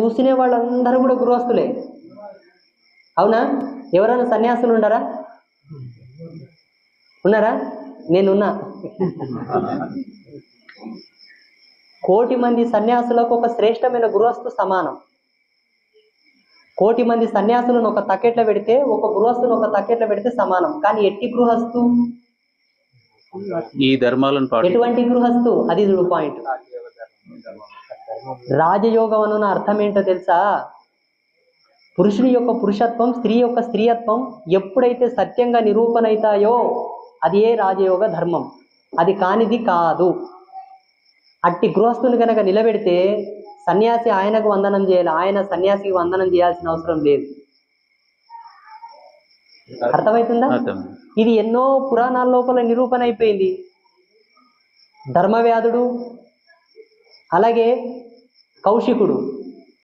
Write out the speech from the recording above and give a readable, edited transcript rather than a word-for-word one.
కూర్చునే వాళ్ళందరూ కూడా గృహస్థులే. అవునా? ఎవరైనా సన్యాసులు ఉండరా? ఉన్నారా? నేనున్నా. 1,000,000 మంది సన్యాసులకు ఒక శ్రేష్టమైన గృహస్థు సమానం. 1,000,000 మంది సన్యాసులను ఒక తక్కెట్లో పెడితే, ఒక గృహస్థును ఒక తక్కెట్లో పెడితే సమానం. కానీ ఎట్టి గృహస్థు? ఈ ధర్మాలను ఎటువంటి గృహస్థు? అది చూడు పాయింట్. రాజయోగం అన్న అర్థం ఏంటో తెలుసా? పురుషుని యొక్క పురుషత్వం, స్త్రీ యొక్క స్త్రీయత్వం ఎప్పుడైతే సత్యంగా నిరూపణ అవుతాయో అది ఏ రాజయోగ ధర్మం. అది కానిది కాదు. అట్టి గృహస్థుని కనుక నిలబెడితే సన్యాసి ఆయనకు వందనం చేయాలి, ఆయన సన్యాసికి వందనం చేయాల్సిన అవసరం లేదు. అర్థమవుతుందా? ఇది ఎన్నో పురాణాల లోపల నిరూపణ అయిపోయింది. ధర్మవ్యాధుడు, అలాగే కౌశికుడు